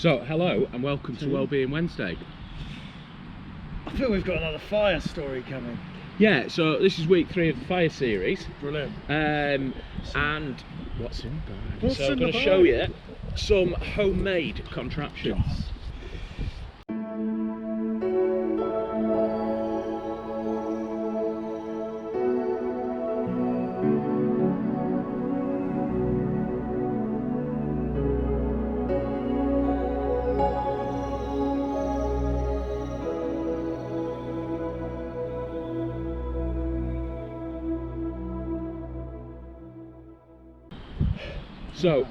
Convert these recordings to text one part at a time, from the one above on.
So, hello and welcome to Wellbeing Wednesday. I feel we've got another fire story coming. Yeah, so this is week 3 of the fire series. Brilliant. And what's in the bag? What's so in I'm the going to bag? show you some homemade contraptions. So,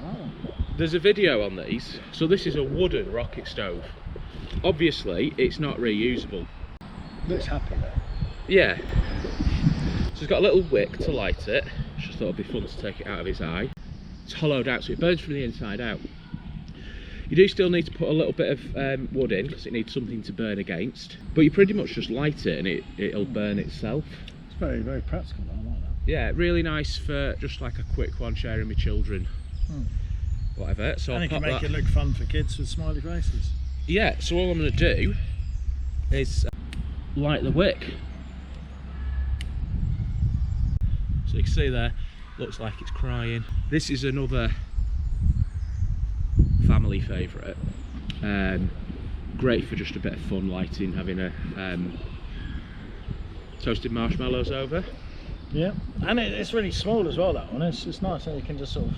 there's a video on these. So this is a wooden rocket stove. Obviously, it's not reusable. Looks happy though. Yeah. So it's got a little wick to light it. Just thought it'd be fun to take it out of its eye. It's hollowed out so it burns from the inside out. You do still need to put a little bit of wood in because it needs something to burn against. But you pretty much just light it and it'll burn itself. It's very, very practical though, I like that. Yeah, really nice for just like a quick one, sharing with children. Whatever. So And I'll it can pop make that. it look fun for kids with smiley faces. Yeah, so all I'm going to do is light the wick. So you can see there, looks like it's crying. This is another family favourite. Great for just a bit of fun lighting, having a toasted marshmallows over. Yeah, and it's really small as well, that one. It's nice and you can just sort of...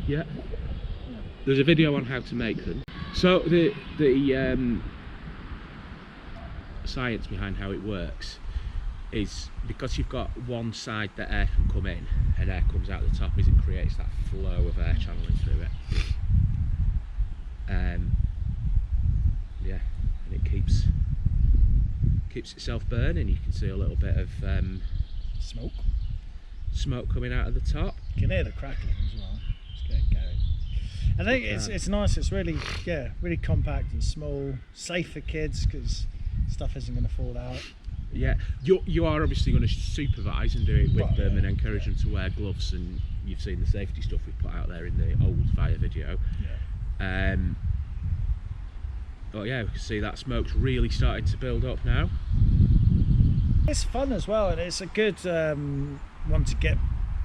Yeah. There's a video on how to make them. So the science behind how it works is because you've got one side that air can come in and air comes out the top, is it creates that flow of air channeling through it. Yeah, and it keeps itself burning. You can see a little bit of smoke coming out of the top. You can hear the crackling as well. It's getting going. I think it's nice. It's really, yeah, really compact and small, safe for kids because stuff isn't going to fall out. Yeah, you are obviously going to supervise and do it with them and encourage them to wear gloves, and you've seen the safety stuff we put out there in the old fire video. Yeah. But yeah, we can see that smoke's really starting to build up now. It's fun as well, and it's a good one to get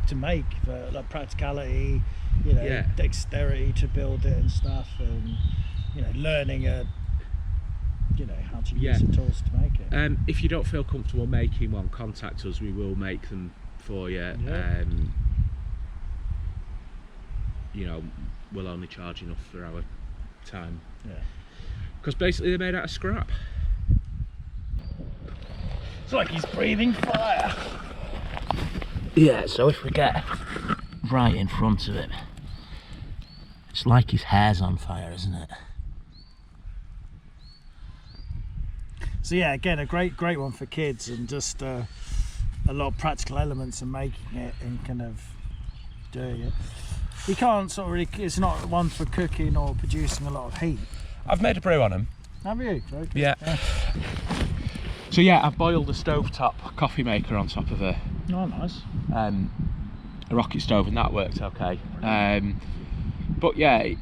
to make for like practicality, you know, dexterity to build it and stuff, and you know, learning how to use the tools to make it. If you don't feel comfortable making one, contact us. We will make them for you. Yeah. You know, we'll only charge enough for our time. Yeah. Because basically they're made out of scrap. It's like he's breathing fire. Yeah, so if we get right in front of him, it's like his hair's on fire, isn't it? So yeah, again, a great one for kids, and just a lot of practical elements in making it and kind of doing it. You can't sort of really, it's not one for cooking or producing a lot of heat. I've made a brew on them. Have you? Very good. Yeah. So yeah, I've boiled a stovetop coffee maker on top of a nice. A rocket stove, and that worked okay. But yeah,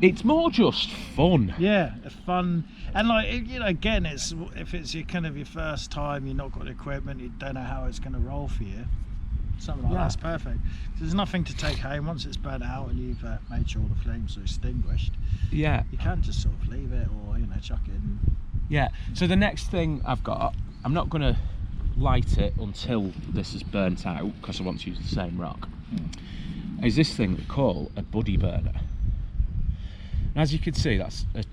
it's more just fun. Yeah, fun, and like, you know, again, it's if it's your kind of your first time, you're not got the equipment, you don't know how it's going to roll for you. Something like that's perfect. There's nothing to take home once it's burnt out and you've made sure all the flames are extinguished. Yeah, you can just sort of leave it, or chuck it in. Yeah. So the next thing I've got, I'm not going to light it until this is burnt out because I want to use the same rock. Is this thing we call a buddy burner. And as you can see, that's a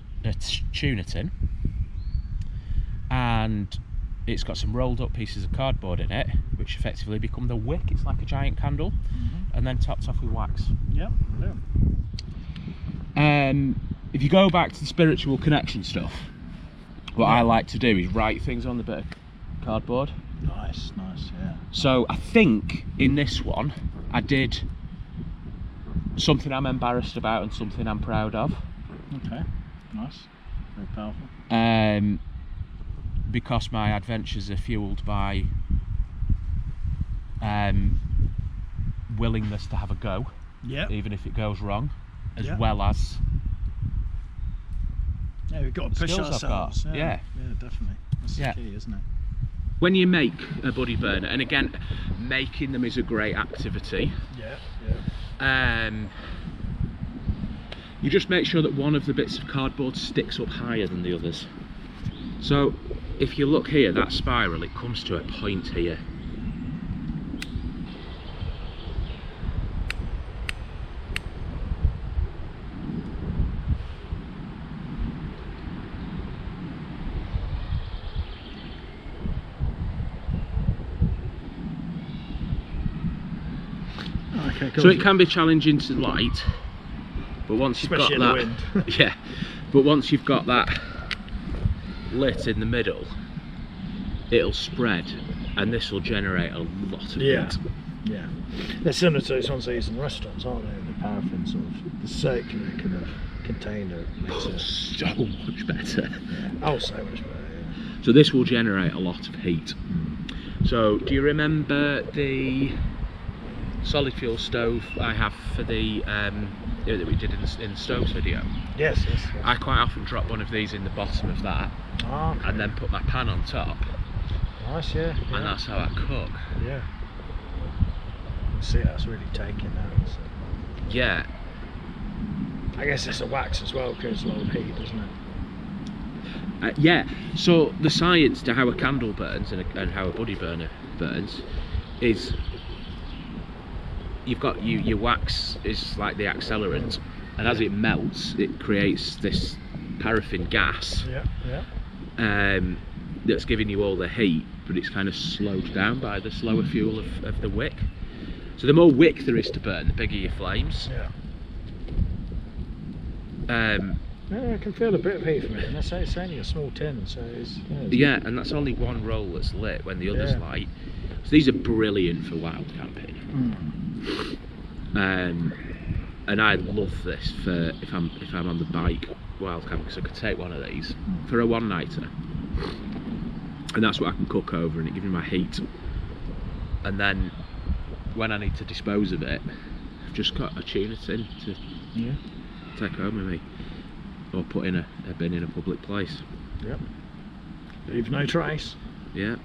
tuna tin, and it's got some rolled up pieces of cardboard in it, which effectively become the wick. It's like a giant candle, and then topped off with wax. Yeah. If you go back to the spiritual connection stuff, what I like to do is write things on the bit of cardboard. Nice, yeah. So I think in this one I did something I'm embarrassed about and something I'm proud of. Okay, nice, very powerful. Because my adventures are fueled by willingness to have a go, even if it goes wrong, as well as Yeah, we've got to push skills I've got. ourselves. Yeah, yeah, definitely. That's the key, isn't it? When you make a buddy burner, and again, making them is a great activity. You just make sure that one of the bits of cardboard sticks up higher than the others. So if you look here, that spiral, it comes to a point here. Okay, cool. So it can be challenging to light, but once you've got that, yeah, but once you've got that lit in the middle, it'll spread, and this will generate a lot of heat. Yeah, they're similar to those ones they use in restaurants, aren't they? The paraffin sort of, the circular kind of container makes it so much better. Yeah. Oh, so much better. Yeah. So this will generate a lot of heat. So do you remember the solid fuel stove I have for the that we did in the stoves video? Yes. I quite often drop one of these in the bottom of that, and then put my pan on top. Nice, yeah. And that's how I cook. Yeah. You see, that's really taking now. So. Yeah. I guess it's a wax as well, because low heat, doesn't it? Yeah. So the science to how a candle burns and how a buddy burner burns is, you've got your wax is like the accelerant, and as it melts, it creates this paraffin gas. That's giving you all the heat, but it's kind of slowed down by the slower fuel of the wick. So the more wick there is to burn, the bigger your flames. Yeah, I can feel a bit of heat from it, and it's only a small tin, so it's... Yeah, and that's only one roll that's lit when the other's light. So these are brilliant for wild camping. And I love this for if I'm on the bike wild camping, because I could take one of these for a one-nighter, and that's what I can cook over, and it gives me my heat. And then when I need to dispose of it, I've just got a tuna tin to take home with me, or put in a bin in a public place. Yep. Leave no trace. Yeah.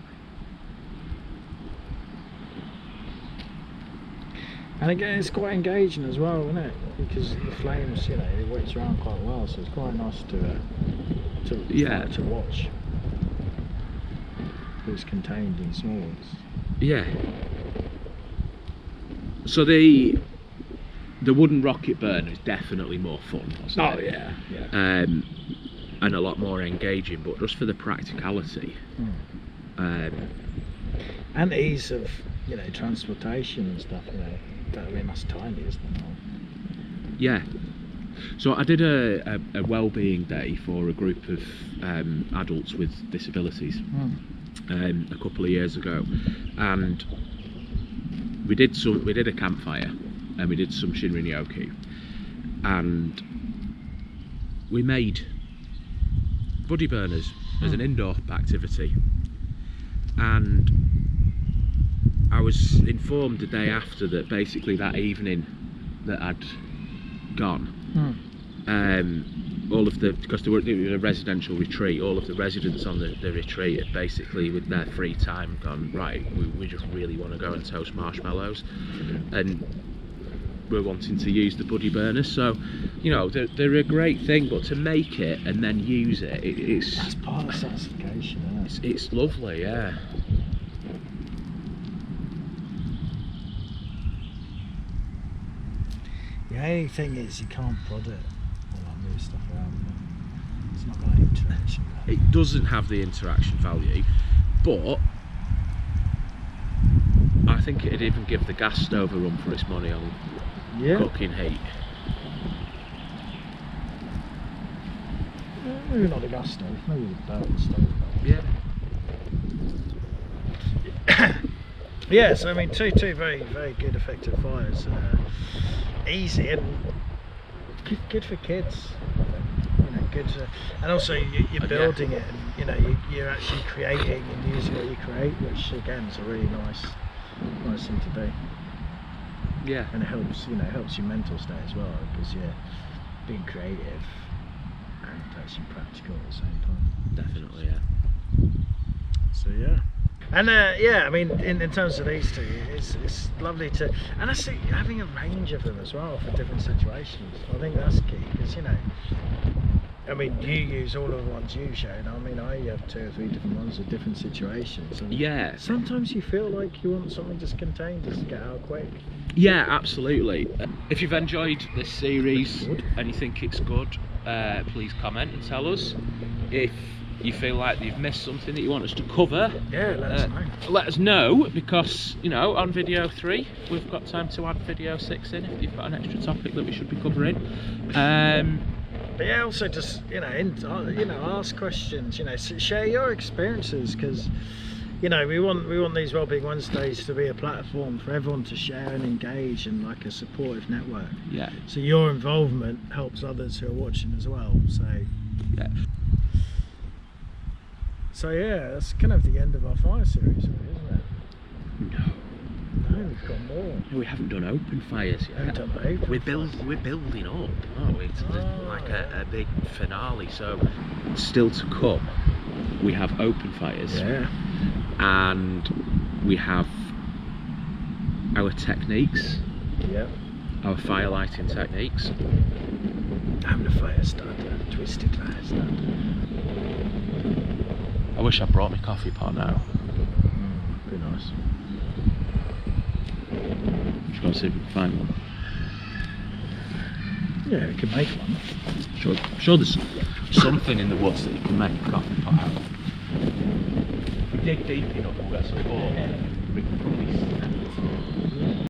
And again, it's quite engaging as well, isn't it? Because the flames, it wicks around quite well, so it's quite nice to watch. It's contained in small ones. Yeah. So the wooden rocket burner is definitely more fun, wasn't it? Yeah. And a lot more engaging, but just for the practicality. And ease of, transportation and stuff, that's tiny, isn't it? Yeah. So I did a Wellbeing Day for a group of adults with disabilities a couple of years ago, and we did a campfire, and we did some shinrin-yoku, and we made buddy burners as an indoor activity. And I was informed the day after that basically that evening that I'd gone, because they were doing a residential retreat, all of the residents on the retreat had basically, with their free time, gone, right, we just really want to go and toast marshmallows, and we're wanting to use the buddy burners. So they're a great thing, but to make it and then use it, that's part of satisfaction, isn't it? It's lovely. Yeah. The only thing is, you can't prod it or move stuff around. It's not got interaction value. It doesn't have the interaction value, but I think it'd even give the gas stove a run for its money on cooking heat. Maybe not the gas stove, maybe the pellet stove. Yeah. Yeah, so I mean, two very, very good effective fires. Easy and good for kids. Good, and also you're building it, and you're actually creating and using what you create, which again is a really nice thing to do. Yeah. And it helps, helps your mental state as well, because you're being creative and nice and practical at the same time. Definitely, yeah. So yeah. And yeah, I mean, in terms of these two, it's lovely to, and I see having a range of them as well for different situations. I think that's key, because you know, I mean, you use all of the ones you've shown. I mean, I have 2 or 3 different ones with different situations. And yeah. Sometimes you feel like you want something just contained, just to get out quick. Yeah, absolutely. If you've enjoyed this series and you think it's good, please comment and tell us. If you feel like you've missed something that you want us to cover, yeah, let us know. Let us know, because you know, on video 3 we've got time to add video 6 in if you've got an extra topic that we should be covering. But yeah, also just ask questions. Share your experiences, because we want these Wellbeing Wednesdays to be a platform for everyone to share and engage, and like a supportive network. Yeah. So your involvement helps others who are watching as well. So yeah. So yeah, that's kind of the end of our fire series, really, isn't it? No. No, we've got more. We haven't done open fires yet. We haven't done open We're fires. building up, aren't we? To like a big finale. So still to come, we have open fires. Yeah. And we have our techniques. Yeah. Our fire lighting techniques. I'm the fire starter, twisted fire starter. I wish I brought my coffee pot now. Be nice. Should go see if we can find one. Yeah, we can make one. Sure there's something in the woods that you can make a coffee pot out of. If we dig deep enough, we'll get some more. We can probably